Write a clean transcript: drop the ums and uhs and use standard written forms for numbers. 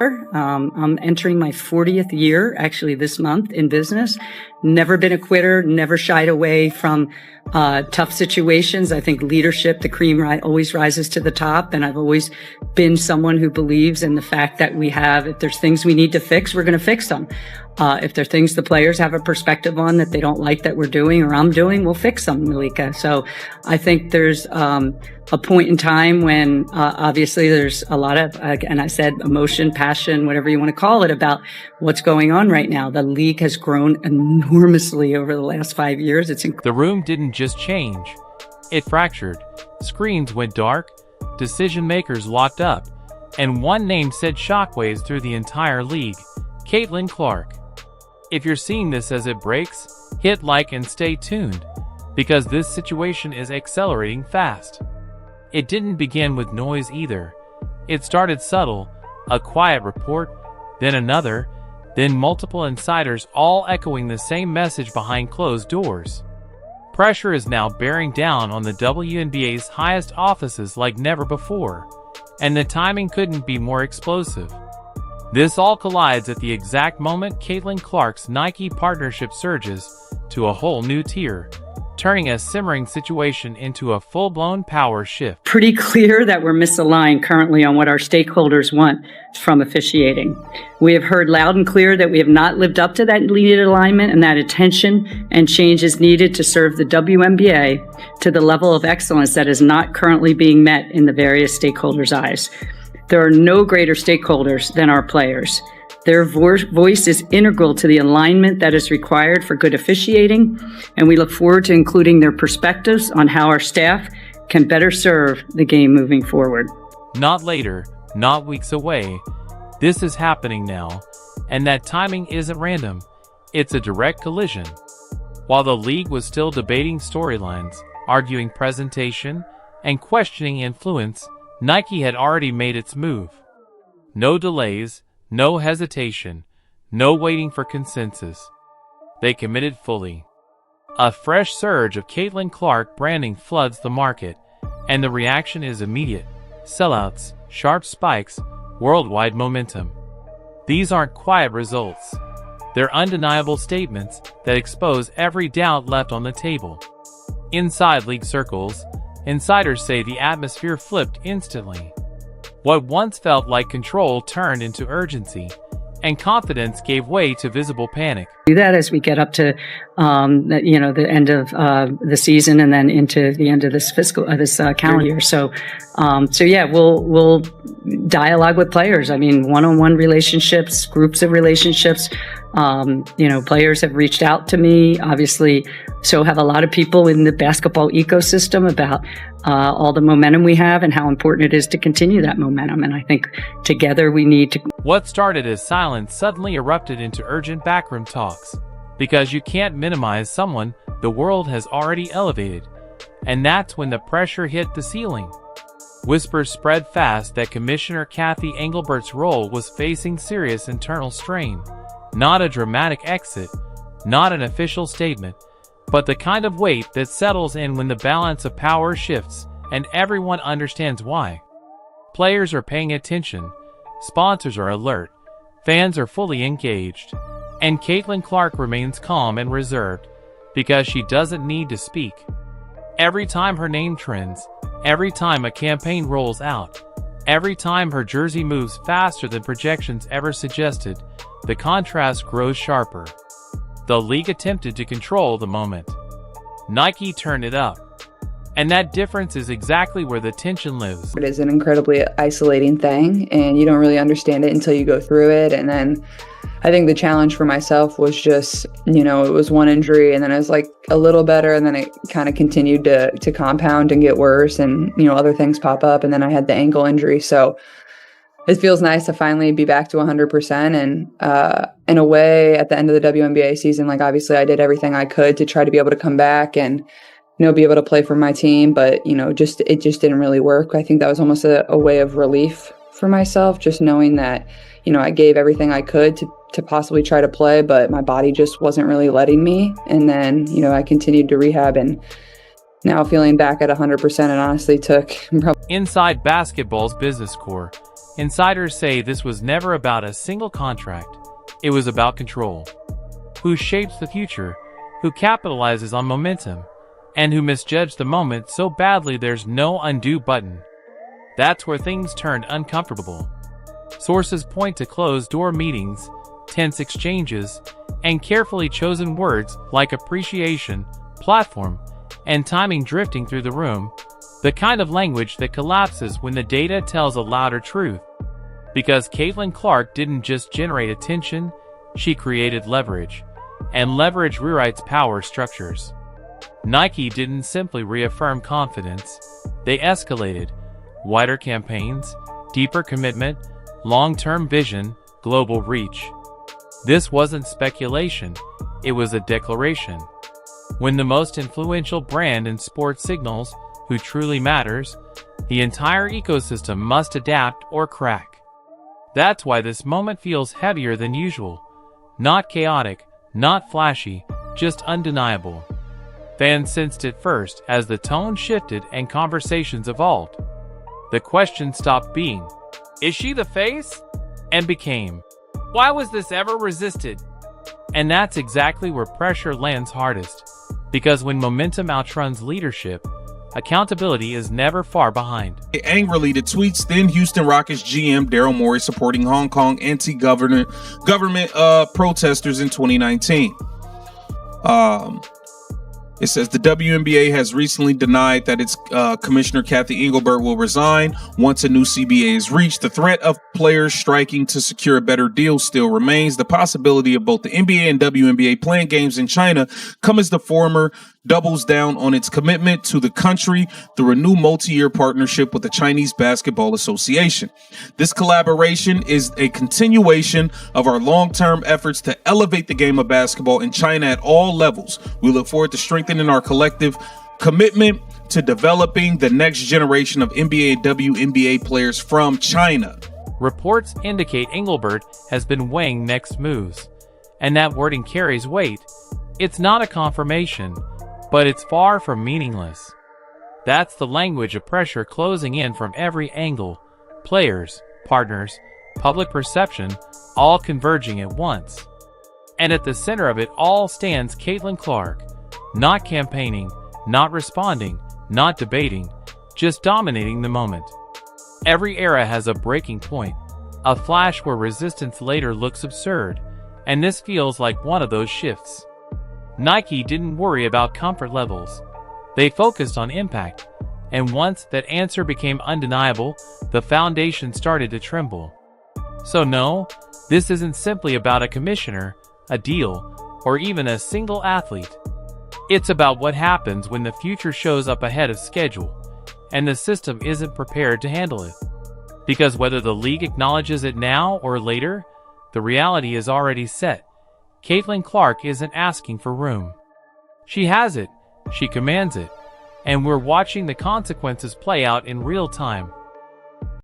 I'm entering my 40th year, actually, this month in business. Never been a quitter, never shied away from tough situations. I think leadership, the cream always rises to the top. And I've always been someone who believes in the fact that if there's things we need to fix, we're going to fix them. If there are things the players have a perspective on that they don't like that we're doing or I'm doing, we'll fix them, Malika. So I think there's a point in time when obviously there's a lot of, and I said emotion, passion, whatever you want to call it, about what's going on right now. The league has grown enormously over the last 5 years. It's incredible. The room didn't just change. It fractured. Screens went dark, decision makers locked up, and one name sent shockwaves through the entire league: Caitlin Clark. If you're seeing this as it breaks, hit like and stay tuned, because this situation is accelerating fast. It didn't begin with noise either. It started subtle, a quiet report, then another, then multiple insiders all echoing the same message behind closed doors. Pressure is now bearing down on the WNBA's highest offices like never before, and the timing couldn't be more explosive. This all collides at the exact moment Caitlin Clark's Nike partnership surges to a whole new tier, turning a simmering situation into a full-blown power shift. Pretty clear that we're misaligned currently on what our stakeholders want from officiating. We have heard loud and clear that we have not lived up to that needed alignment, and that attention and change is needed to serve the WNBA to the level of excellence that is not currently being met in the various stakeholders' eyes. There are no greater stakeholders than our players. Their voice is integral to the alignment that is required for good officiating, and we look forward to including their perspectives on how our staff can better serve the game moving forward. Not later, not weeks away. This is happening now, and that timing isn't random. It's a direct collision. While the league was still debating storylines, arguing presentation, and questioning influence, Nike had already made its move. No delays, no hesitation, no waiting for consensus. They committed fully. A fresh surge of Caitlin Clark branding floods the market, and the reaction is immediate. Sellouts, sharp spikes, worldwide momentum. These aren't quiet results. They're undeniable statements that expose every doubt left on the table. Inside league circles, insiders say the atmosphere flipped instantly. What once felt like control turned into urgency, and confidence gave way to visible panic. Do that as we get up to, the end of the season, and then into the end of this calendar year. So we'll dialogue with players. I mean, one-on-one relationships, groups of relationships. Players have reached out to me, obviously. So have a lot of people in the basketball ecosystem about all the momentum we have and how important it is to continue that momentum. And I think together we need to. What started as silence suddenly erupted into urgent backroom talks, because you can't minimize someone the world has already elevated. And that's when the pressure hit the ceiling. Whispers spread fast that Commissioner Kathy Engelbert's role was facing serious internal strain. Not a dramatic exit, not an official statement, but the kind of weight that settles in when the balance of power shifts and everyone understands why. Players are paying attention, sponsors are alert, fans are fully engaged, and Caitlin Clark remains calm and reserved because she doesn't need to speak. Every time her name trends, every time a campaign rolls out, every time her jersey moves faster than projections ever suggested, the contrast grows sharper. The league attempted to control the moment. Nike turned it up. And that difference is exactly where the tension lives. It is an incredibly isolating thing, and you don't really understand it until you go through it. And then I think the challenge for myself was just, it was one injury, and then it was like a little better, and then it kind of continued to compound and get worse, and, other things pop up. And then I had the ankle injury. So it feels nice to finally be back to 100%. And in a way, at the end of the WNBA season, obviously I did everything I could to try to be able to come back and, be able to play for my team. But, it just didn't really work. I think that was almost a way of relief for myself, just knowing that, I gave everything I could to possibly try to play, but my body just wasn't really letting me. And then, I continued to rehab, and now feeling back at 100%, it honestly took. Inside basketball's business core, Insiders say this was never about a single contract. It was about control. Who shapes the future, who capitalizes on momentum, and who misjudged the moment so badly there's no undo button. That's where things turned uncomfortable. Sources point to closed-door meetings, tense exchanges, and carefully chosen words like appreciation, platform, and timing drifting through the room, the kind of language that collapses when the data tells a louder truth. Because Caitlin Clark didn't just generate attention, she created leverage. And leverage rewrites power structures. Nike didn't simply reaffirm confidence, they escalated. Wider campaigns, deeper commitment, long-term vision, global reach. This wasn't speculation, it was a declaration. When the most influential brand in sports signals who truly matters, the entire ecosystem must adapt or crack. That's why this moment feels heavier than usual. Not chaotic, not flashy, just undeniable. Fans sensed it first as the tone shifted and conversations evolved. The question stopped being, "Is she the face?" and became, "Why was this ever resisted?" And that's exactly where pressure lands hardest. Because when momentum outruns leadership, accountability is never far behind. Angrily to tweets then Houston Rockets GM Daryl Morey supporting Hong Kong anti-government protesters in 2019. It says the WNBA has recently denied that its commissioner Kathy Engelbert will resign once a new CBA is reached. The threat of players striking to secure a better deal still remains. The possibility of both the NBA and WNBA playing games in China come as the former doubles down on its commitment to the country through a new multi-year partnership with the Chinese Basketball Association. This collaboration is a continuation of our long-term efforts to elevate the game of basketball in China at all levels. We look forward to strengthening our collective commitment to developing the next generation of NBA and WNBA players from China. Reports indicate Engelbert has been weighing next moves, and that wording carries weight. It's not a confirmation, but it's far from meaningless. That's the language of pressure closing in from every angle. Players, partners, public perception, all converging at once. And at the center of it all stands Caitlin Clark, not campaigning, not responding, not debating, just dominating the moment. Every era has a breaking point, a flash where resistance later looks absurd, and this feels like one of those shifts. Nike didn't worry about comfort levels. They focused on impact, and once that answer became undeniable, the foundation started to tremble. So no, this isn't simply about a commissioner, a deal, or even a single athlete. It's about what happens when the future shows up ahead of schedule, and the system isn't prepared to handle it. Because whether the league acknowledges it now or later, the reality is already set. Caitlin Clark isn't asking for room. She has it, she commands it, and we're watching the consequences play out in real time.